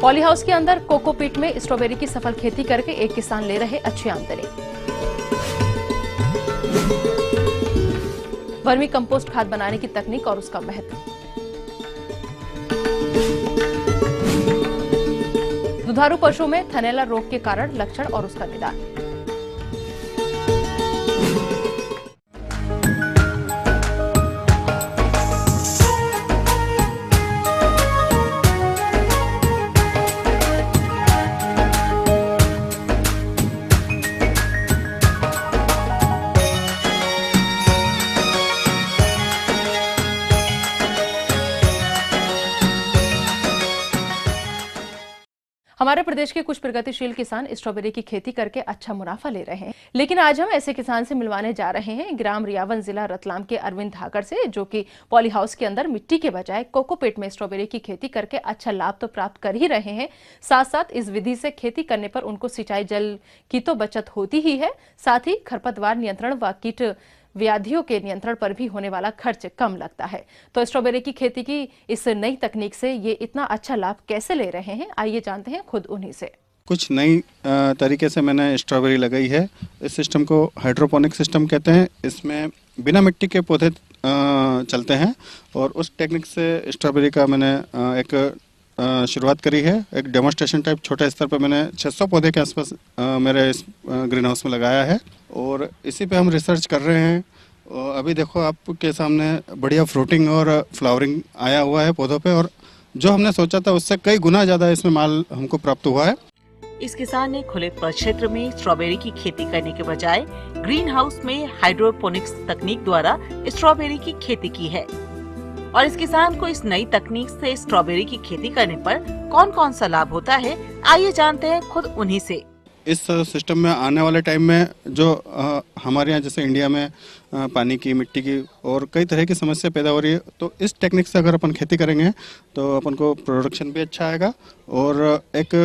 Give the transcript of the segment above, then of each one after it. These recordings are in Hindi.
पॉली हाउस के अंदर कोकोपीट में स्ट्रॉबेरी की सफल खेती करके एक किसान ले रहे अच्छी आमदनी। वर्मी कंपोस्ट खाद बनाने की तकनीक और उसका महत्व। दुधारू पशुओं में थनैला रोग के कारण लक्षण और उसका निदान। हमारे प्रदेश के कुछ प्रगतिशील किसान स्ट्रॉबेरी की खेती करके अच्छा मुनाफा ले रहे हैं, लेकिन आज हम ऐसे किसान से मिलवाने जा रहे हैं ग्राम रियावन, जिला रतलाम के अरविंद धाकड़ से, जो कि पॉली हाउस के अंदर मिट्टी के बजाय कोकोपीट में स्ट्रॉबेरी की खेती करके अच्छा लाभ तो प्राप्त कर ही रहे हैं, साथ साथ इस विधि से खेती करने पर उनको सिंचाई जल की तो बचत होती ही है, साथ ही खरपतवार नियंत्रण व कीट व्याधियों के नियंत्रण पर भी होने वाला खर्च कम लगता है। तो स्ट्रॉबेरी की खेती की इस नई तकनीक से ये इतना अच्छा लाभ कैसे ले रहे हैं, आइए जानते हैं खुद उन्हीं से। कुछ नई तरीके से मैंने स्ट्रॉबेरी लगाई है। इस सिस्टम को हाइड्रोपोनिक सिस्टम कहते हैं। इसमें बिना मिट्टी के पौधे चलते हैं और उस टेक्निक से स्ट्रॉबेरी का मैंने एक शुरुआत करी है। एक डेमोन्स्ट्रेशन टाइप छोटे स्तर पर मैंने 600 पौधे के आसपास मेरे इस ग्रीन हाउस में लगाया है और इसी पे हम रिसर्च कर रहे हैं। अभी देखो आपके सामने बढ़िया फ्रूटिंग और फ्लावरिंग आया हुआ है पौधों पे, और जो हमने सोचा था उससे कई गुना ज़्यादा इसमें माल हमको प्राप्त हुआ है। इस किसान ने खुले क्षेत्र में स्ट्रॉबेरी की खेती करने के बजाय ग्रीन हाउस में हाइड्रोपोनिक्स तकनीक द्वारा स्ट्रॉबेरी की खेती की है और इस किसान को इस नई तकनीक से स्ट्रॉबेरी की खेती करने पर कौन कौन सा लाभ होता है, आइए जानते हैं खुद उन्हीं से। इस सिस्टम में आने वाले टाइम में जो हमारे यहाँ जैसे इंडिया में पानी की, मिट्टी की और कई तरह की समस्या पैदा हो रही है, तो इस टेक्निक से अगर अपन खेती करेंगे तो अपन को प्रोडक्शन भी अच्छा आएगा और एक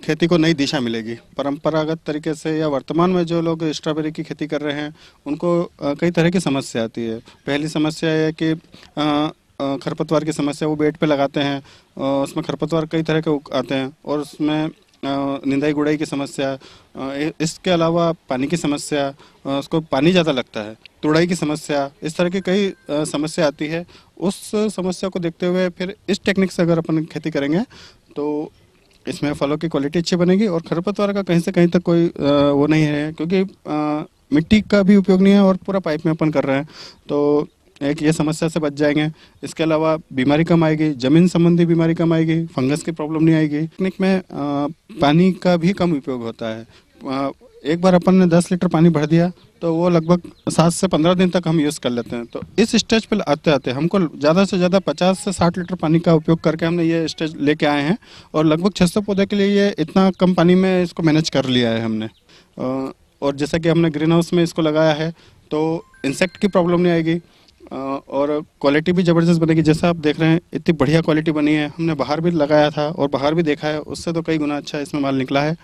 खेती को नई दिशा मिलेगी। परंपरागत तरीके से या वर्तमान में जो लोग स्ट्रॉबेरी की खेती कर रहे हैं उनको कई तरह की समस्या आती है। पहली समस्या है कि खरपतवार की समस्या, वो बेड पे लगाते हैं, उसमें खरपतवार कई तरह के आते हैं और उसमें निंदाई गुड़ाई की समस्या, इसके अलावा पानी की समस्या, उसको पानी ज़्यादा लगता है, तुड़ाई की समस्या, इस तरह की कई समस्या आती है। उस समस्या को देखते हुए फिर इस टेक्निक से अगर अपन खेती करेंगे तो इसमें फलों की क्वालिटी अच्छी बनेगी और खरपतवार का कहीं से कहीं तक कोई वो नहीं है, क्योंकि मिट्टी का भी उपयोग नहीं है और पूरा पाइप में अपन कर रहे हैं, तो एक ये समस्या से बच जाएंगे। इसके अलावा बीमारी कम आएगी, जमीन संबंधी बीमारी कम आएगी, फंगस की प्रॉब्लम नहीं आएगी। टेक्निक में पानी का भी कम उपयोग होता है। एक बार अपन ने 10 लीटर पानी भर दिया तो वो लगभग 7 से 15 दिन तक हम यूज़ कर लेते हैं। तो इस स्टेज पे आते आते हमको ज़्यादा से ज़्यादा 50 से 60 लीटर पानी का उपयोग करके हमने ये स्टेज लेके आए हैं और लगभग 600 पौधे के लिए ये इतना कम पानी में इसको मैनेज कर लिया है हमने। और जैसा कि हमने ग्रीन हाउस में इसको लगाया है तो इंसेक्ट की प्रॉब्लम नहीं आएगी और क्वालिटी भी ज़बरदस्त बनेगी। जैसा आप देख रहे हैं इतनी बढ़िया क्वालिटी बनी है। हमने बाहर भी लगाया था और बाहर भी देखा है, उससे तो कई गुना अच्छा इसमें माल निकला है।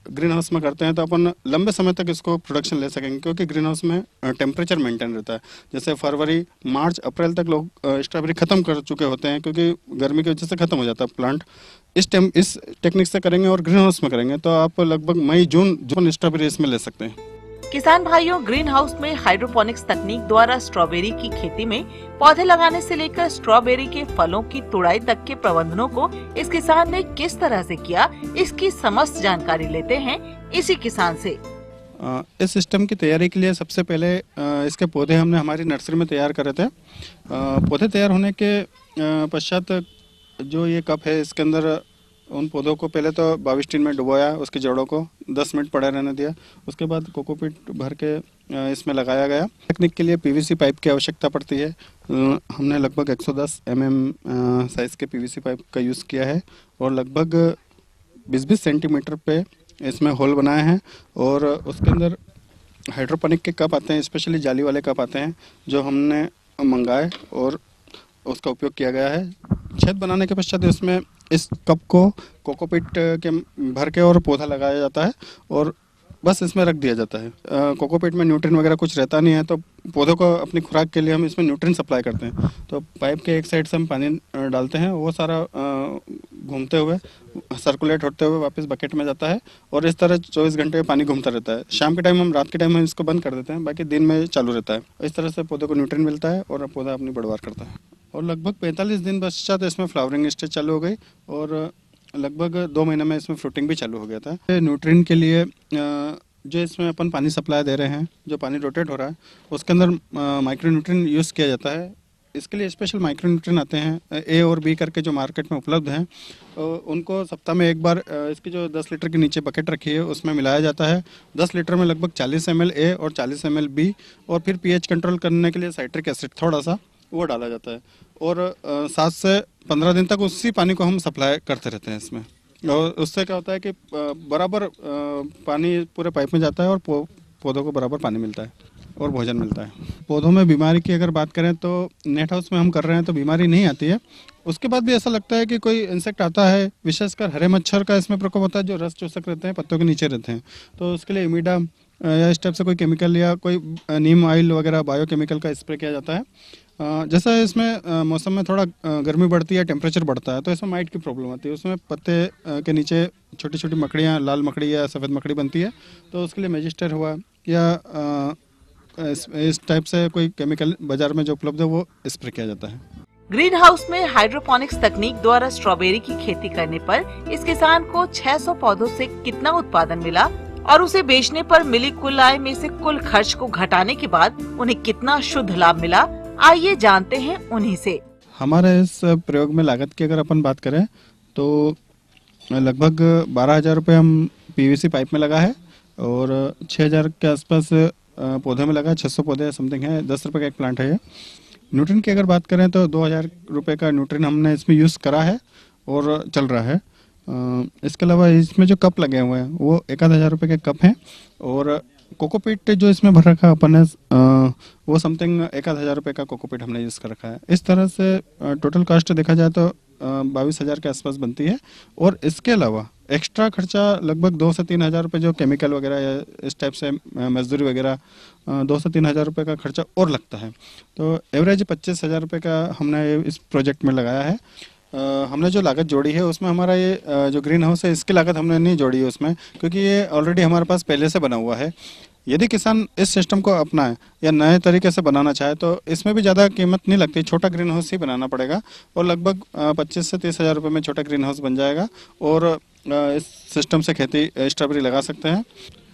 ग्रीन हाउस में करते हैं तो अपन लंबे समय तक इसको प्रोडक्शन ले सकेंगे, क्योंकि ग्रीन हाउस में टेम्परेचर मेंटेन रहता है। जैसे फरवरी, मार्च, अप्रैल तक लोग स्ट्रॉबेरी ख़त्म कर चुके होते हैं, क्योंकि गर्मी की वजह से ख़त्म हो जाता है प्लांट। इस टेक्निक से करेंगे और ग्रीन हाउस में करेंगे तो आप लगभग मई जून स्ट्रॉबेरी इसमें ले सकते हैं। किसान भाइयों, ग्रीन हाउस में हाइड्रोपोनिक्स तकनीक द्वारा स्ट्रॉबेरी की खेती में पौधे लगाने से लेकर स्ट्रॉबेरी के फलों की तुड़ाई तक के प्रबंधनों को इस किसान ने किस तरह से किया, इसकी समस्त जानकारी लेते हैं इसी किसान से। इस सिस्टम की तैयारी के लिए सबसे पहले इसके पौधे हमने हमारी नर्सरी में तैयार करे थे। पौधे तैयार होने के पश्चात जो ये कप है इसके अंदर उन पौधों को पहले तो 22 टिन में डुबोया, उसकी जड़ों को 10 मिनट पड़े रहने दिया। उसके बाद कोकोपीट भर के इसमें लगाया गया। टेक्निक के लिए पीवीसी पाइप की आवश्यकता पड़ती है। हमने लगभग 110 mm साइज़ के पीवीसी पाइप का यूज़ किया है और लगभग 20-20 सेंटीमीटर पे इसमें होल बनाए हैं और उसके अंदर हाइड्रोपोनिक के कप आते हैं, स्पेशली जाली वाले कप आते हैं जो हमने मंगाए और उसका उपयोग किया गया है। छेद बनाने के पश्चात इसमें इस कप को कोकोपीट के भर के और पौधा लगाया जाता है और बस इसमें रख दिया जाता है। कोकोपीट में न्यूट्रिएंट वगैरह कुछ रहता नहीं है, तो पौधों को अपनी खुराक के लिए हम इसमें न्यूट्रिएंट सप्लाई करते हैं। तो पाइप के एक साइड से हम पानी डालते हैं, वो सारा घूमते हुए सर्कुलेट होते हुए वापस बकेट में जाता है और इस तरह 24 घंटे पानी घूमता रहता है। शाम के टाइम हम रात के टाइम हम इसको बंद कर देते हैं, बाकी दिन में चालू रहता है। इस तरह से पौधे को न्यूट्रिएंट मिलता है और पौधा अपनी बढ़वार करता है। और लगभग 45 दिन पश्चात इसमें फ्लावरिंग स्टेज चालू हो गई और लगभग 2 महीने में इसमें फ्रूटिंग भी चालू हो गया था। न्यूट्रिएंट के लिए जो इसमें अपन पानी सप्लाई दे रहे हैं, जो पानी रोटेट हो रहा है उसके अंदर माइक्रो न्यूट्रिएंट यूज़ किया जाता है। इसके लिए स्पेशल माइक्रो न्यूट्रिएंट आते हैं ए और बी करके, जो मार्केट में उपलब्ध हैं। उनको सप्ताह में एक बार इसकी जो 10 लीटर के नीचे बकेट रखी है उसमें मिलाया जाता है। 10 लीटर में लगभग 40 ml ए और 40 ml बी, और फिर पीएच कंट्रोल करने के लिए साइट्रिक एसिड थोड़ा सा वो डाला जाता है। और 7 से 15 दिन तक उसी पानी को हम सप्लाई करते रहते हैं इसमें। और उससे क्या होता है कि बराबर पानी पूरे पाइप में जाता है और पौधों को बराबर पानी मिलता है और भोजन मिलता है। पौधों में बीमारी की अगर बात करें तो नेट हाउस में हम कर रहे हैं तो बीमारी नहीं आती है। उसके बाद भी ऐसा लगता है कि कोई इंसेक्ट आता है, विशेषकर हरे मच्छर का इसमें प्रकोप होता है जो रस चूसक रहते हैं, पत्तों के नीचे रहते हैं। तो उसके लिए इमीडा या इस टाइप से कोई केमिकल या कोई नीम ऑयल वगैरह बायोकेमिकल का स्प्रे किया जाता है। जैसा इसमें मौसम में थोड़ा गर्मी बढ़ती है, टेम्परेचर बढ़ता है, तो इसमें माइट की प्रॉब्लम आती है। उसमें पत्ते के नीचे छोटी छोटी मकड़ियाँ, लाल मकड़ी या सफ़ेद मकड़ी बनती है। तो उसके लिए मैजिस्टर हुआ या इस टाइप से कोई केमिकल बाजार में जो उपलब्ध है वो स्प्रे किया जाता है। ग्रीन हाउस में हाइड्रोपोनिक्स तकनीक द्वारा स्ट्रॉबेरी की खेती करने पर इस किसान को 600 पौधों से कितना उत्पादन मिला और उसे बेचने पर मिली कुल आय में से कुल खर्च को घटाने के बाद उन्हें कितना शुद्ध लाभ मिला, आइए जानते हैं उन्हीं से। हमारे इस प्रयोग में लागत की अगर अपन बात करें तो लगभग 12,000 रुपये हम पीवीसी पाइप में लगा है और 6,000 के आसपास पौधे में लगा। 600 पौधे समथिंग है, 10 रुपये का एक प्लांट है ये। न्यूट्रिएंट की अगर बात करें तो 2,000 रुपये का न्यूट्रिएंट हमने इसमें यूज़ करा है और चल रहा है। इसके अलावा इसमें जो कप लगे हुए हैं वो 1,000 रुपये के कप हैं और कोकोपीट जो इसमें भर रखा अपन ने वो समथिंग 1,000 रुपये का कोकोपीट हमने यूज़ कर रखा है। इस तरह से टोटल कॉस्ट देखा जाए तो 22,000 के आसपास बनती है। और इसके अलावा एक्स्ट्रा खर्चा लगभग 2 से 3,000 रुपये जो केमिकल वगैरह या इस टाइप से मजदूरी वगैरह 2 से 3,000 रुपये का खर्चा और लगता है। तो एवरेज 25,000 रुपये का हमने इस प्रोजेक्ट में लगाया है। हमने जो लागत जोड़ी है उसमें हमारा ये जो ग्रीन हाउस है इसकी लागत हमने नहीं जोड़ी है उसमें, क्योंकि ये ऑलरेडी हमारे पास पहले से बना हुआ है। यदि किसान इस सिस्टम को अपनाए या नए तरीके से बनाना चाहे तो इसमें भी ज़्यादा कीमत नहीं लगती, छोटा ग्रीन हाउस ही बनाना पड़ेगा और लगभग 25 से 30,000 रुपये में छोटा ग्रीन हाउस बन जाएगा और इस सिस्टम से खेती स्ट्रॉबेरी लगा सकते हैं।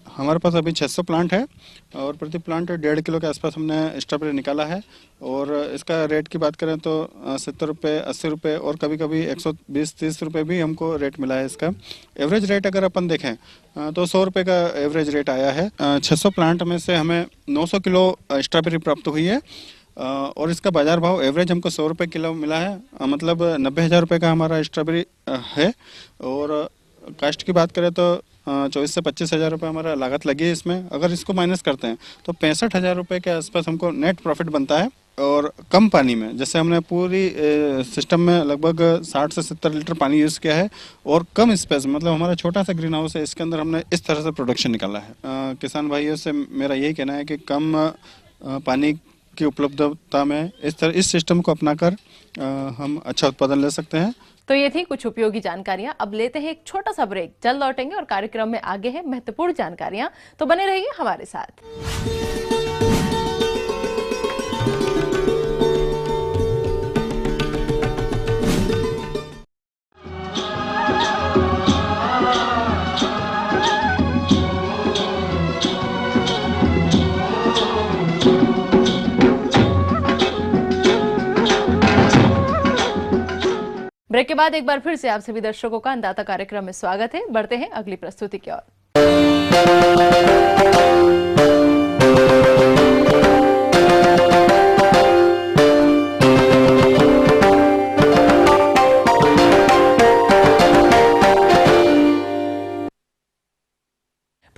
हमारे पास अभी 600 प्लांट है और प्रति प्लांट 1.5 किलो के आसपास हमने स्ट्रॉबेरी निकाला है। और इसका रेट की बात करें तो 70 रुपये, 80 रुपये और कभी कभी 120-130 रुपये भी हमको रेट मिला है। इसका एवरेज रेट अगर अपन देखें तो 100 रुपये का एवरेज रेट आया है। 600 प्लांट में से हमें 900 किलो स्ट्रॉबेरी प्राप्त हुई है और इसका बाजार भाव एवरेज हमको 100 रुपये किलो मिला है, मतलब 90,000 रुपये का हमारा स्ट्रॉबेरी है। और कास्ट की बात करें तो 24 से 25,000 रुपये हमारा लागत लगी है इसमें। अगर इसको माइनस करते हैं तो 65,000 रुपये के आसपास हमको नेट प्रॉफिट बनता है। और कम पानी में, जैसे हमने पूरी सिस्टम में लगभग 60 से 70 लीटर पानी यूज़ किया है और कम स्पेस, मतलब हमारा छोटा सा ग्रीन हाउस है, इसके अंदर हमने इस तरह से प्रोडक्शन निकाला है। किसान भाइयों से मेरा यही कहना है कि कम पानी की उपलब्धता में इस सिस्टम को अपनाकर हम अच्छा उत्पादन ले सकते हैं। तो ये थी कुछ उपयोगी जानकारियां। अब लेते हैं एक छोटा सा ब्रेक, जल्द लौटेंगे और कार्यक्रम में आगे है महत्वपूर्ण जानकारियां, तो बने रहिए हमारे साथ। ब्रेक के बाद एक बार फिर से आप सभी दर्शकों का अन्नदाता कार्यक्रम में स्वागत है। बढ़ते हैं अगली प्रस्तुति की ओर।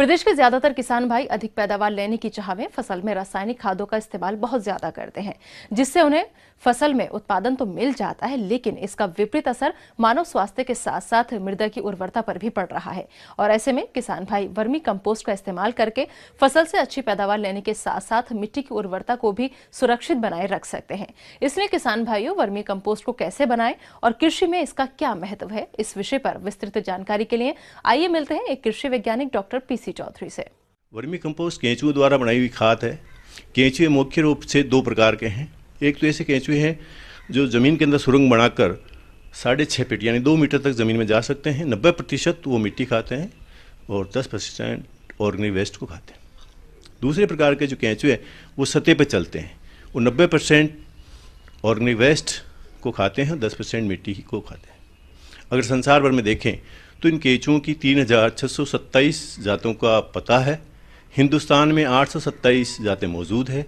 प्रदेश के ज्यादातर किसान भाई अधिक पैदावार लेने की चाह में फसल में रासायनिक खादों का इस्तेमाल बहुत ज्यादा करते हैं, जिससे उन्हें फसल में उत्पादन तो मिल जाता है, लेकिन इसका विपरीत असर मानव स्वास्थ्य के साथ साथ मृदा की उर्वरता पर भी पड़ रहा है। और ऐसे में किसान भाई वर्मी कंपोस्ट का इस्तेमाल करके फसल से अच्छी पैदावार लेने के साथ साथ मिट्टी की उर्वरता को भी सुरक्षित बनाए रख सकते हैं। इसलिए किसान भाइयों, वर्मी कंपोस्ट को कैसे बनाएं और कृषि में इसका क्या महत्व है, इस विषय पर विस्तृत जानकारी के लिए आइए मिलते हैं एक कृषि वैज्ञानिक डॉक्टर पीसी चौधरी से। वर्मी कंपोस्ट केंचुए द्वारा बनाई हुई खाद है। केंचुए मुख्य रूप से दो प्रकार के हैं। एक तो ऐसे केंचुए हैं जो ज़मीन के अंदर सुरंग बनाकर 6.5 फीट यानी 2 मीटर तक ज़मीन में जा सकते हैं। 90% वो मिट्टी खाते हैं और 10% ऑर्गेनिक वेस्ट को खाते हैं। दूसरे प्रकार के जो केंचुए वो सतह पर चलते हैं, वो 90% ऑर्गेनिक वेस्ट को खाते हैं और 10% मिट्टी को खाते हैं। अगर संसार भर में देखें तो इन केंचुओं की 3627 जातों का पता है। हिंदुस्तान में 827 जातें मौजूद है।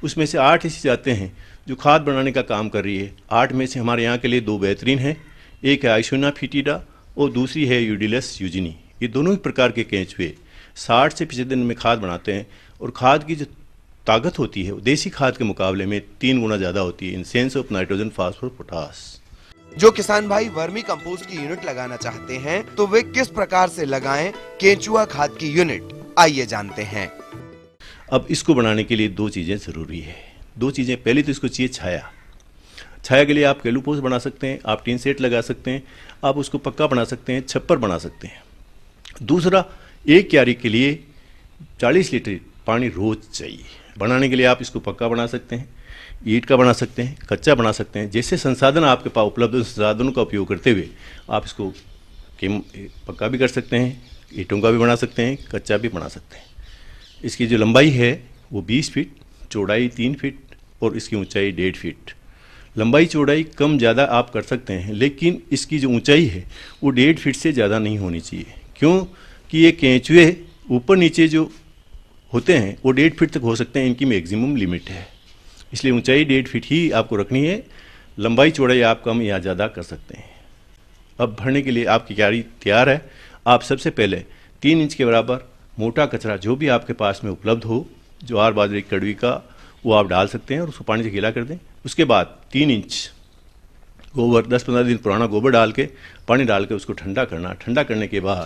उसमें से 8 ऐसी जातें हैं जो खाद बनाने का काम कर रही है। 8 में से हमारे यहाँ के लिए 2 बेहतरीन हैं। एक है आइसोना फीटिडा और दूसरी है यूडिलस यूजिनी। ये दोनों ही प्रकार के केंचुए 60 से 65 दिन में खाद बनाते हैं और खाद की जो ताकत होती है वो देसी खाद के मुकाबले में 3 गुना ज़्यादा होती है in sense of nitrogen, phosphorus, potash. जो किसान भाई वर्मी कंपोस्ट की यूनिट लगाना चाहते हैं तो वे किस प्रकार से लगाएं केंचुआ खाद की यूनिट, आइए जानते हैं। अब इसको बनाने के लिए 2 चीज़ें ज़रूरी है। 2 चीज़ें, पहली तो इसको चाहिए छाया। छाया के लिए आप केलूपोस बना सकते हैं, आप टीन सेट लगा सकते हैं, आप उसको पक्का बना सकते हैं, छप्पर बना सकते हैं। दूसरा, एक क्यारी के लिए 40 लीटर पानी रोज चाहिए। बनाने के लिए आप इसको पक्का बना सकते हैं, ईंट का बना सकते हैं, कच्चा बना सकते हैं। जैसे संसाधन आपके पास उपलब्ध है, संसाधनों का उपयोग करते हुए आप इसको पक्का भी कर सकते हैं, ईंटों का भी बना सकते हैं, कच्चा भी बना सकते हैं। इसकी जो लंबाई है वो 20 फीट, चौड़ाई 3 फीट और इसकी ऊंचाई 1.5 फीट। लंबाई चौड़ाई कम ज़्यादा आप कर सकते हैं, लेकिन इसकी जो ऊंचाई है वो 1.5 फीट से ज़्यादा नहीं होनी चाहिए। क्यों कि ये केंचुए ऊपर नीचे जो होते हैं वो 1.5 फीट तक हो सकते हैं, इनकी मैक्सिमम लिमिट है। इसलिए ऊंचाई 1.5 फीट ही आपको रखनी है। लंबाई चौड़ाई आप कम या ज़्यादा कर सकते हैं। अब भरने के लिए आपकी क्यारी तैयार है। आप सबसे पहले 3 इंच के बराबर मोटा कचरा जो भी आपके पास में उपलब्ध हो, ज्वार, बाजरे, कड़वी का, वो आप डाल सकते हैं और उसको पानी से गीला कर दें। उसके बाद 3 इंच गोबर, 10-15 दिन पुराना गोबर डाल के, पानी डाल के उसको ठंडा करना। ठंडा करने के बाद